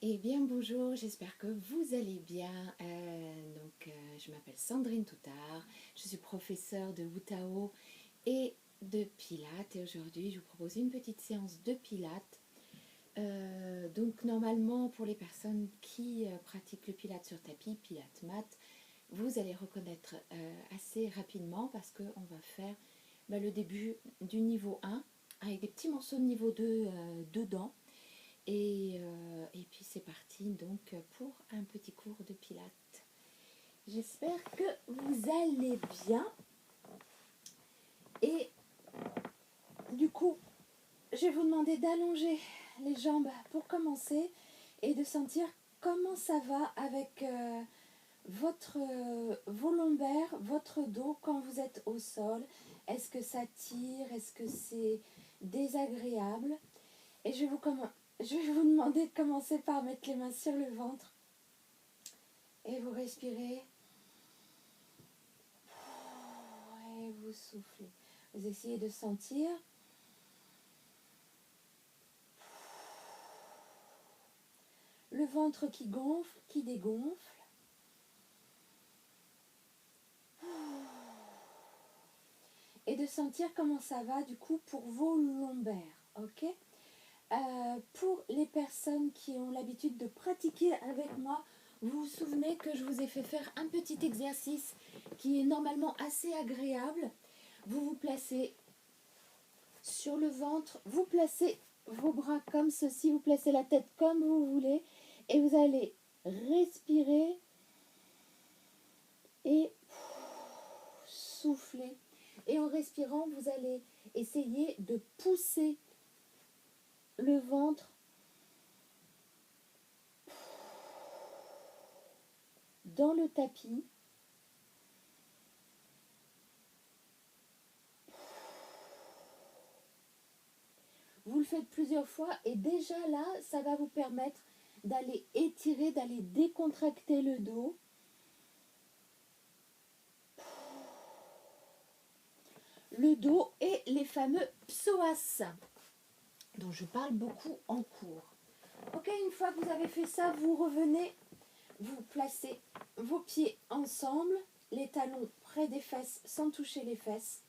Eh bien bonjour, j'espère que vous allez bien. Je m'appelle Sandrine Toutard, je suis professeure de Wutao et de Pilates et aujourd'hui je vous propose une petite séance de Pilates. Donc normalement pour les personnes qui pratiquent le Pilates sur tapis, Pilates mat, vous allez reconnaître assez rapidement parce qu'on va faire le début du niveau 1 avec des petits morceaux de niveau 2 dedans. Et puis c'est parti donc pour un petit cours de Pilates. J'espère que vous allez bien. Et du coup, je vais vous demander d'allonger les jambes pour commencer et de sentir comment ça va avec vos lombaires, votre dos quand vous êtes au sol. Est-ce que ça tire? Est-ce que c'est désagréable? Et je vais vous demander de commencer par mettre les mains sur le ventre et vous respirez. Et vous soufflez. Vous essayez de sentir. Le ventre qui gonfle, qui dégonfle. Et de sentir comment ça va du coup pour vos lombaires. Ok. Pour les personnes qui ont l'habitude de pratiquer avec moi, vous vous souvenez que je vous ai fait faire un petit exercice qui est normalement assez agréable. Vous vous placez sur le ventre, vous placez vos bras comme ceci, vous placez la tête comme vous voulez et vous allez respirer et souffler. Et en respirant, vous allez essayer de pousser le ventre dans le tapis. Vous le faites plusieurs fois et déjà là, ça va vous permettre d'aller étirer, d'aller décontracter le dos. Le dos et les fameux psoas dont je parle beaucoup en cours. Ok, une fois que vous avez fait ça, vous revenez, vous placez vos pieds ensemble, les talons près des fesses sans toucher les fesses.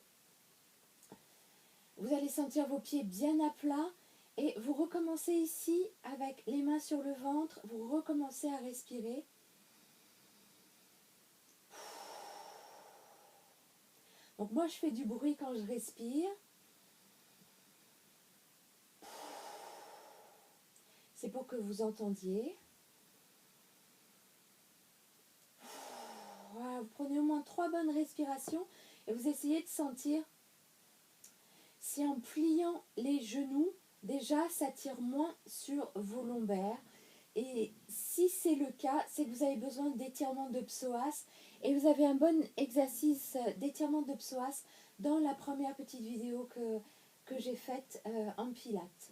Vous allez sentir vos pieds bien à plat et vous recommencez ici avec les mains sur le ventre, vous recommencez à respirer. Donc moi je fais du bruit quand je respire. C'est pour que vous entendiez. Voilà, vous prenez au moins 3 bonnes respirations et vous essayez de sentir si en pliant les genoux, déjà ça tire moins sur vos lombaires. Et si c'est le cas, c'est que vous avez besoin d'étirement de psoas et vous avez un bon exercice d'étirement de psoas dans la première petite vidéo que j'ai faite en pilates.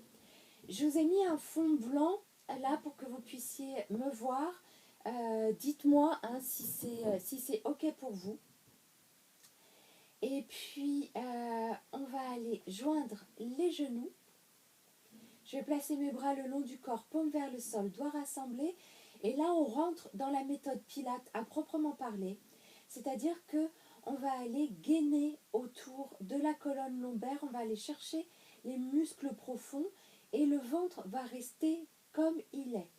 Je vous ai mis un fond blanc là pour que vous puissiez me voir. Dites-moi si c'est ok pour vous. Et puis on va aller joindre les genoux. Je vais placer mes bras le long du corps, paume vers le sol, doigts rassemblés. Et là, on rentre dans la méthode Pilates à proprement parler. C'est-à-dire que on va aller gainer autour de la colonne lombaire. On va aller chercher les muscles profonds et le ventre va rester comme il est.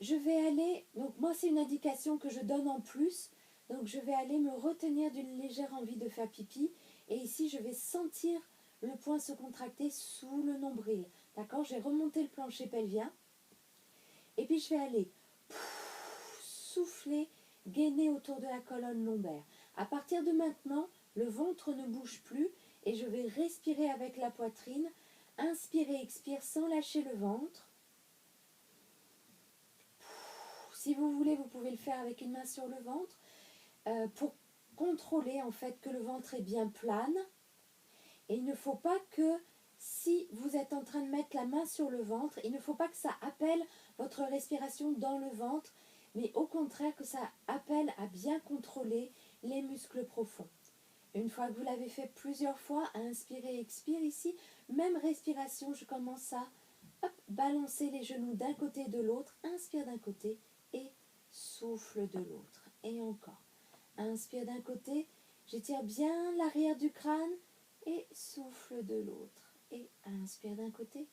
Je vais aller, donc moi c'est une indication que je donne en plus. Donc je vais aller me retenir d'une légère envie de faire pipi. Et ici, je vais sentir le poing se contracter sous le nombril. D'accord? Je vais remonter le plancher pelvien. Et puis je vais aller souffler, gainer autour de la colonne lombaire. À partir de maintenant, le ventre ne bouge plus et je vais respirer avec la poitrine. Inspire, expire sans lâcher le ventre. Si vous voulez, vous pouvez le faire avec une main sur le ventre pour contrôler en fait que le ventre est bien plane. Et il ne faut pas que, si vous êtes en train de mettre la main sur le ventre, il ne faut pas que ça appelle votre respiration dans le ventre, mais au contraire que ça appelle à bien contrôler les muscles profonds. Une fois que vous l'avez fait plusieurs fois, inspirez, expire ici, même respiration, je commence à balancer les genoux d'un côté et de l'autre. Inspire d'un côté et souffle de l'autre. Et encore. Inspire d'un côté, j'étire bien l'arrière du crâne et souffle de l'autre. Et inspire d'un côté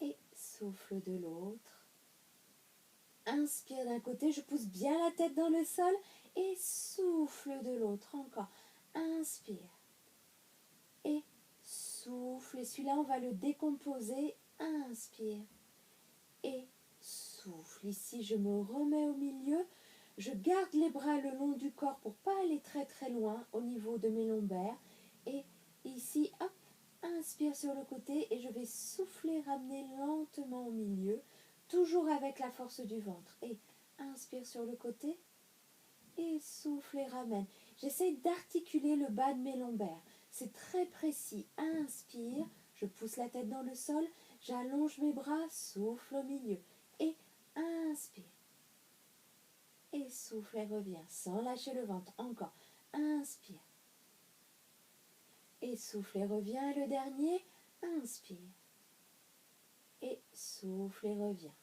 et souffle de l'autre. Inspire d'un côté, je pousse bien la tête dans le sol et souffle de l'autre. Encore. Inspire et souffle. Et celui-là, on va le décomposer. Inspire et souffle. Ici, je me remets au milieu. Je garde les bras le long du corps pour pas aller très très loin au niveau de mes lombaires. Et ici, hop, inspire sur le côté et je vais souffler, ramener lentement au milieu, toujours avec la force du ventre. Et inspire sur le côté et souffle et ramène. J'essaie d'articuler le bas de mes lombaires. C'est très précis. Inspire, je pousse la tête dans le sol, j'allonge mes bras, souffle au milieu. Et inspire. Et souffle et reviens sans lâcher le ventre. Encore. Inspire. Et souffle et reviens. Et le dernier. Inspire. Et souffle et reviens.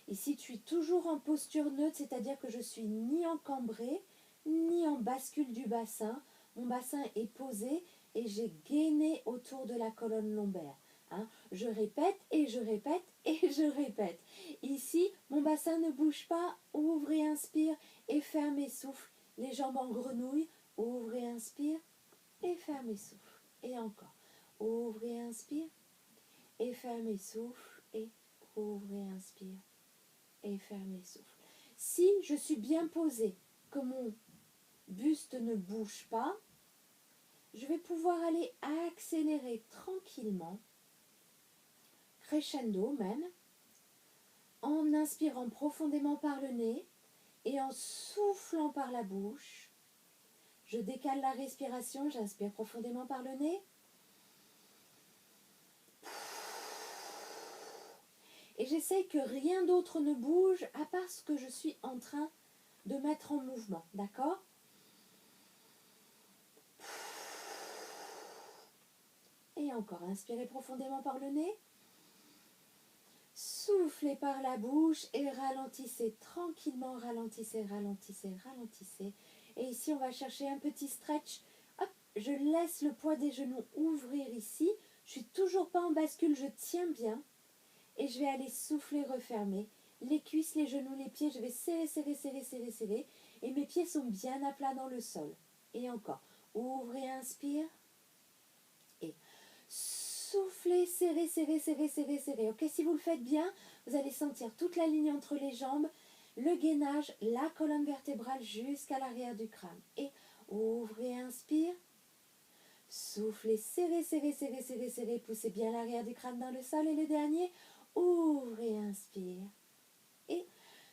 Ici, tu es toujours en posture neutre, c'est-à-dire que je suis ni en cambré, ni en bascule du bassin. Mon bassin est posé et j'ai gainé autour de la colonne lombaire. Hein. Je répète et je répète et je répète. Ici, mon bassin ne bouge pas. Ouvre et inspire et ferme et souffle. Les jambes en grenouille. Ouvre et inspire et ferme et souffle. Et encore. Ouvre et inspire et ferme et souffle. Et ouvre et inspire et ferme et souffle. Si je suis bien posée, que mon buste ne bouge pas, je vais pouvoir aller accélérer tranquillement, crescendo même, en inspirant profondément par le nez et en soufflant par la bouche. Je décale la respiration, j'inspire profondément par le nez. Et j'essaye que rien d'autre ne bouge à part ce que je suis en train de mettre en mouvement, d'accord ? Et encore, inspirez profondément par le nez. Soufflez par la bouche et ralentissez tranquillement, ralentissez, ralentissez, ralentissez. Et ici, on va chercher un petit stretch. Hop, je laisse le poids des genoux ouvrir ici. Je suis toujours pas en bascule, je tiens bien. Et je vais aller souffler, refermer. Les cuisses, les genoux, les pieds, je vais serrer, serrer, serrer, serrer, serrer. Et mes pieds sont bien à plat dans le sol. Et encore, ouvrez, inspire. Et soufflez, serrez, serrez, serrez, serrez, serrez. Ok, si vous le faites bien, vous allez sentir toute la ligne entre les jambes, le gainage, la colonne vertébrale jusqu'à l'arrière du crâne. Et ouvrez, inspire. Soufflez, serrez, serrez, serrez, serrez, serrez. Poussez bien l'arrière du crâne dans le sol. Et le dernier, ouvrez, inspire. Et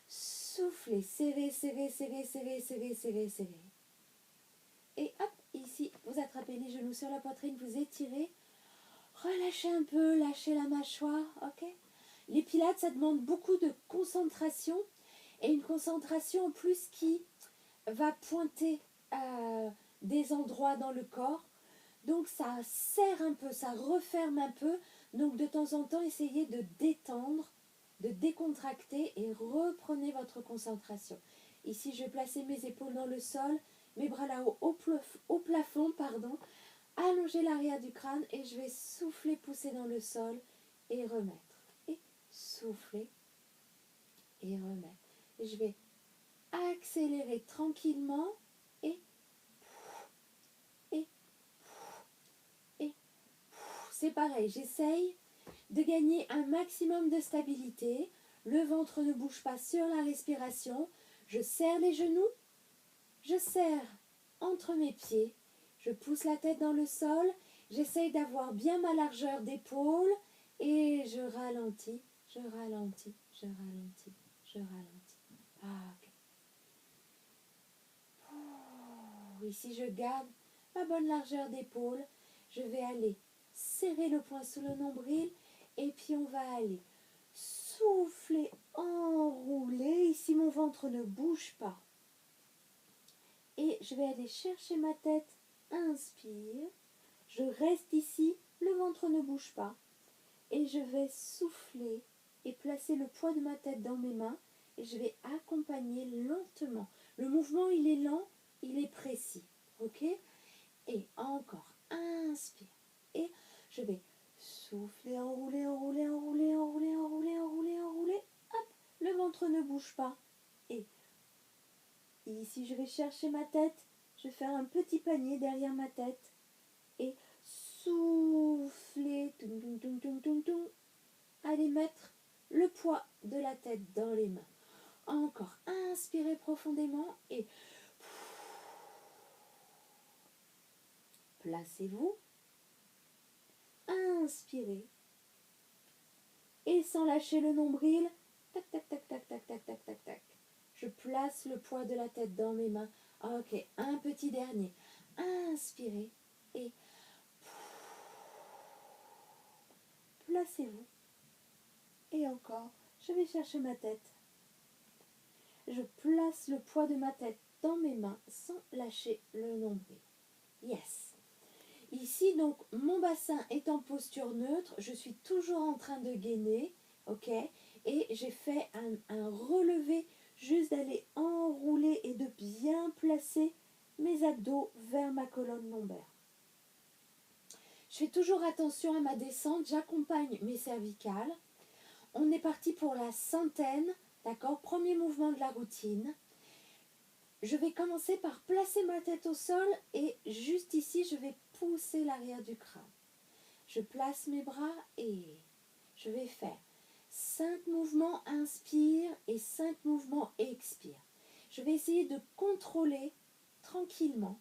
soufflez, serrez, serrez, serrez, serrez, serrez, serrez, serrez. Et hop, ici, vous attrapez les genoux sur la poitrine, vous étirez. Relâchez un peu, lâchez la mâchoire, ok ? Les pilates, ça demande beaucoup de concentration et une concentration en plus qui va pointer des endroits dans le corps. Donc ça serre un peu, ça referme un peu. Donc de temps en temps, essayez de détendre, de décontracter et reprenez votre concentration. Ici, je vais placer mes épaules dans le sol, mes bras là-haut au plafond, pardon. Allonger l'arrière du crâne et je vais souffler, pousser dans le sol et remettre. Et souffler et remettre. Et je vais accélérer tranquillement et c'est pareil. J'essaye de gagner un maximum de stabilité. Le ventre ne bouge pas sur la respiration. Je serre les genoux. Je serre entre mes pieds. Je pousse la tête dans le sol. J'essaye d'avoir bien ma largeur d'épaule. Et je ralentis, je ralentis, je ralentis, je ralentis. Ah, ok. Ici, je garde ma bonne largeur d'épaule. Je vais aller serrer le poing sous le nombril. Et puis, on va aller souffler, enrouler. Ici, mon ventre ne bouge pas. Et je vais aller chercher ma tête. Inspire. Je reste ici. Le ventre ne bouge pas. Et je vais souffler et placer le poids de ma tête dans mes mains et je vais accompagner lentement. Le mouvement, il est lent, il est précis. Ok? Et encore, inspire. Et je vais souffler, enrouler, enrouler, enrouler, enrouler, enrouler, enrouler, enrouler. Hop, le ventre ne bouge pas. Et ici, je vais chercher ma tête. Je vais faire un petit panier derrière ma tête. Et souffler. Toum, toum, toum, toum, toum, toum. Allez mettre le poids de la tête dans les mains. Encore, inspirez profondément et placez-vous. Inspirez. Et sans lâcher le nombril, tac, tac, tac, tac, tac, tac, tac, tac, tac. Je place le poids de la tête dans mes mains. Ok, un petit dernier. Inspirez et placez-vous. Et encore, je vais chercher ma tête. Je place le poids de ma tête dans mes mains sans lâcher le nombril. Yes. Ici, donc, mon bassin est en posture neutre. Je suis toujours en train de gainer. Ok. Et j'ai fait un relevé juste d'aller enrouler et de bien placer mes abdos vers ma colonne lombaire. Je fais toujours attention à ma descente. J'accompagne mes cervicales. On est parti pour la centaine. D'accord. Premier mouvement de la routine. Je vais commencer par placer ma tête au sol et juste ici, je vais pousser l'arrière du crâne. Je place mes bras et je vais faire 5 mouvements inspire et 5 mouvements expire. Je vais essayer de contrôler tranquillement.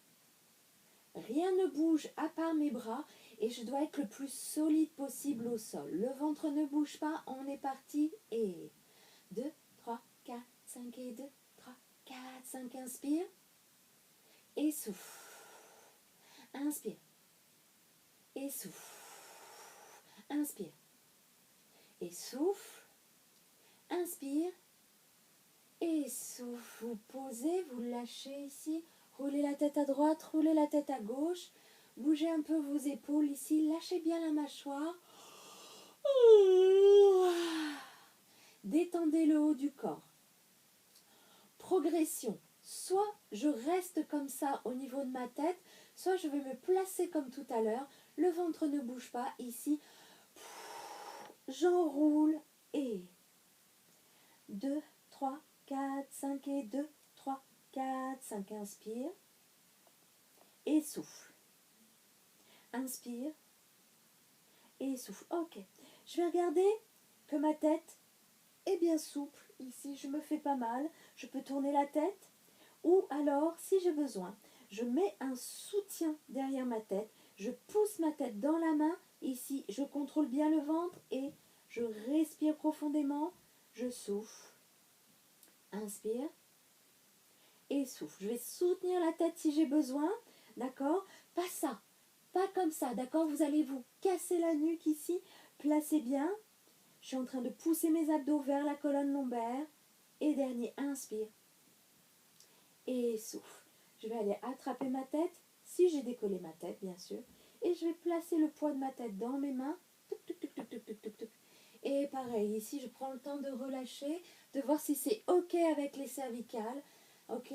Rien ne bouge à part mes bras et je dois être le plus solide possible au sol. Le ventre ne bouge pas, on est parti et 2, 3, 4, 5 et 2, 3, 4, 5, inspire et souffle. Inspire et souffle. Inspire et souffle. Inspire et souffle. Vous posez, vous lâchez ici. Roulez la tête à droite, roulez la tête à gauche. Bougez un peu vos épaules ici. Lâchez bien la mâchoire. Détendez le haut du corps. Progression. Soit je reste comme ça au niveau de ma tête, soit je vais me placer comme tout à l'heure. Le ventre ne bouge pas. Ici, j'enroule et 2, 3, 4, 5 et 2, 3, 4, 5. Inspire et souffle. Inspire et souffle. Ok. Je vais regarder que ma tête est bien souple. Ici, je me fais pas mal. Je peux tourner la tête. Ou alors, si j'ai besoin, je mets un soutien derrière ma tête. Je pousse ma tête dans la main. Ici, je contrôle bien le ventre et je respire profondément. Je souffle. Inspire et souffle. Je vais soutenir la tête si j'ai besoin. D'accord? Pas ça. Pas comme ça. D'accord? Vous allez vous casser la nuque ici. Placez bien. Je suis en train de pousser mes abdos vers la colonne lombaire. Et dernier, inspire. Et souffle. Je vais aller attraper ma tête, si j'ai décollé ma tête, bien sûr. Et je vais placer le poids de ma tête dans mes mains. Tuc, tuc, tuc, tuc, tuc, tuc, tuc, tuc. Et pareil, ici, je prends le temps de relâcher, de voir si c'est OK avec les cervicales. OK?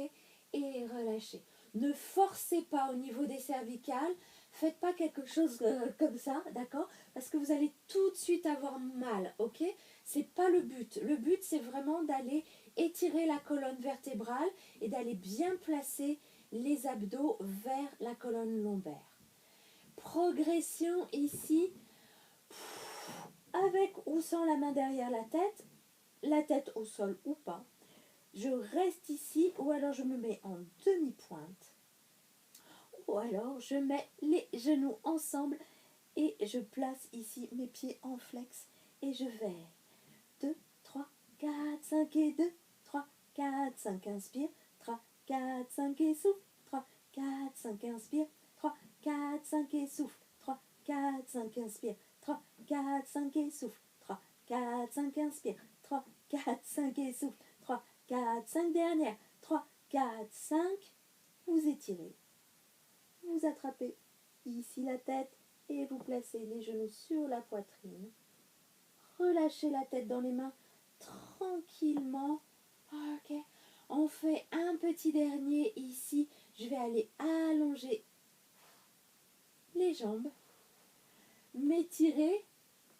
Et relâchez. Ne forcez pas au niveau des cervicales. Faites pas quelque chose comme ça, d'accord? Parce que vous allez tout de suite avoir mal, ok? C'est pas le but. Le but, c'est vraiment d'aller étirer la colonne vertébrale et d'aller bien placer les abdos vers la colonne lombaire. Progression ici, avec ou sans la main derrière la tête au sol ou pas. Je reste ici ou alors je me mets en demi-pointe. Ou alors je mets les genoux ensemble et je place ici mes pieds en flex et je vais 2, 3, 4, 5 et 2, 3, 4, 5, inspire, 3, 4, 5 et souffle, 3, 4, 5, inspire, 3, 4, 5 et souffle, 3, 4, 5, inspire, 3, 4, 5 et souffle, 3, 4, 5, inspire, 3, 4, 5 et souffle, 3, 4, 5 dernières, 3, 4, 5, vous étirez. Vous attrapez ici la tête et vous placez les genoux sur la poitrine. relâchez la tête dans les mains tranquillement. Ok. On fait un petit dernier ici. Je vais aller allonger les jambes, m'étirer.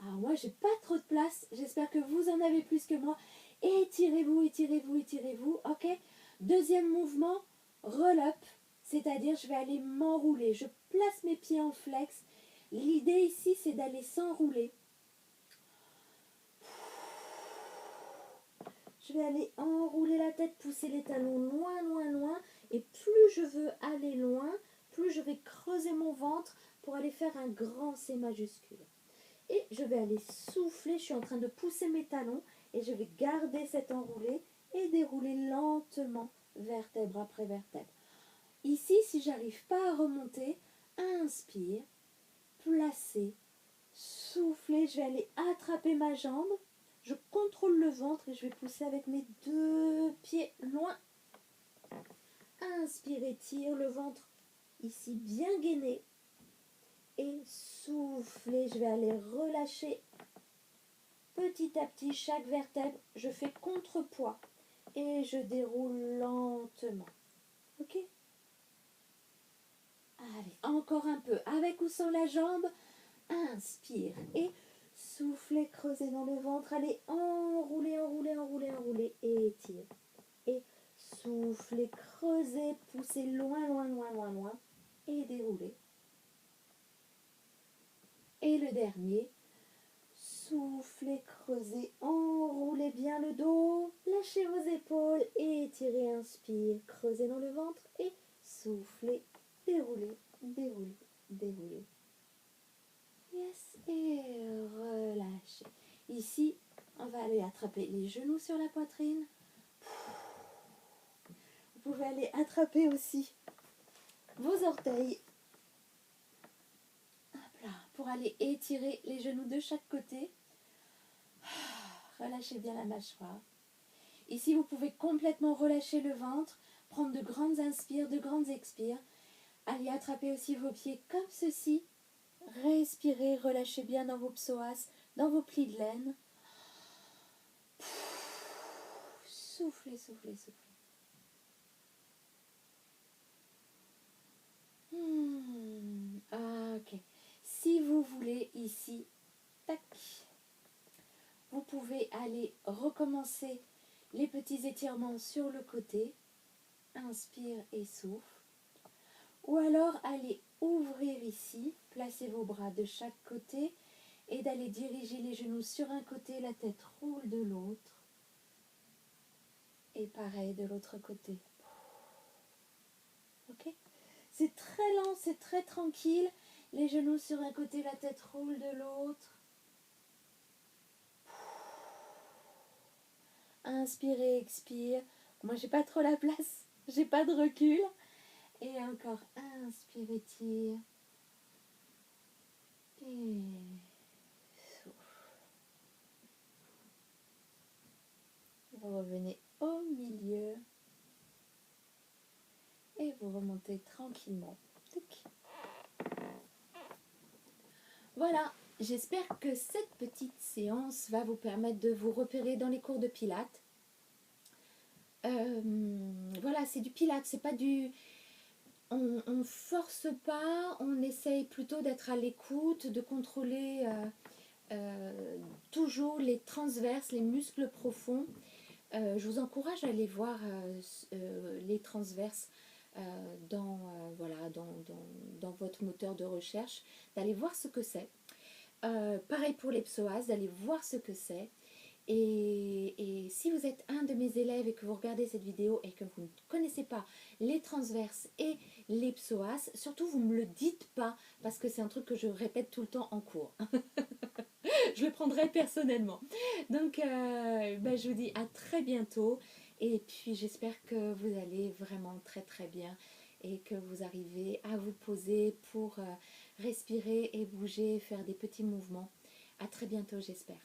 Alors moi, j'ai pas trop de place. J'espère que vous en avez plus que moi. Étirez-vous, étirez-vous, étirez-vous. Ok. Deuxième mouvement, roll-up. C'est-à-dire, je vais aller m'enrouler. Je place mes pieds en flex. L'idée ici, c'est d'aller s'enrouler. Je vais aller enrouler la tête, pousser les talons loin, loin, loin. Et plus je veux aller loin, plus je vais creuser mon ventre pour aller faire un grand C majuscule. Et je vais aller souffler, je suis en train de pousser mes talons et je vais garder cet enroulé et dérouler lentement vertèbre après vertèbre. Ici, si j'arrive pas à remonter, inspire, placer, souffler, je vais aller attraper ma jambe, je contrôle le ventre et je vais pousser avec mes deux pieds loin. Inspire, étire le ventre ici bien gainé. Et soufflez, je vais aller relâcher petit à petit chaque vertèbre. Je fais contrepoids et je déroule lentement. Ok? Allez, encore un peu. Avec ou sans la jambe, inspire et soufflez, creusez dans le ventre. Allez, enroulez, enroulez, enroulez, enroulez et étire. Et soufflez, creusez, poussez loin, loin, loin, loin, loin et déroulez. Et le dernier, soufflez, creusez, enroulez bien le dos, lâchez vos épaules et étirez, inspire, creusez dans le ventre et soufflez, déroulez, déroulez, déroulez. Yes, et relâchez. Ici, on va aller attraper les genoux sur la poitrine. Vous pouvez aller attraper aussi vos orteils. Hop là, pour aller étirer les genoux de chaque côté. Relâchez bien la mâchoire. Ici, vous pouvez complètement relâcher le ventre, prendre de grandes inspires, de grandes expires. Allez attraper aussi vos pieds comme ceci. Respirez, relâchez bien dans vos psoas, dans vos plis de laine. Soufflez, soufflez, soufflez. Ok. Si vous voulez ici, tac, vous pouvez aller recommencer les petits étirements sur le côté. Inspire et souffle. Ou alors allez ouvrir ici, placez vos bras de chaque côté et d'aller diriger les genoux sur un côté, la tête roule de l'autre. Et pareil de l'autre côté. Ok? C'est très lent, c'est très tranquille. Les genoux sur un côté, la tête roule de l'autre. Inspirez, expire. Moi, j'ai pas trop la place. J'ai pas de recul. Et encore, inspire, étire. Et souffle. Vous revenez au milieu. Et vous remontez tranquillement. Voilà, j'espère que cette petite séance va vous permettre de vous repérer dans les cours de pilates. Voilà, c'est du pilates, c'est pas du... On force pas, on essaye plutôt d'être à l'écoute, de contrôler toujours les transverses, les muscles profonds. Je vous encourage à aller voir les transverses dans votre moteur de recherche, d'aller voir ce que c'est. Pareil pour les psoas, d'aller voir ce que c'est. Et si vous êtes un de mes élèves et que vous regardez cette vidéo et que vous ne connaissez pas les transverses et les psoas, surtout vous ne me le dites pas parce que c'est un truc que je répète tout le temps en cours. Je le prendrai personnellement. Donc je vous dis à très bientôt et puis j'espère que vous allez vraiment très très bien et que vous arrivez à vous poser pour respirer et bouger, faire des petits mouvements. À très bientôt j'espère.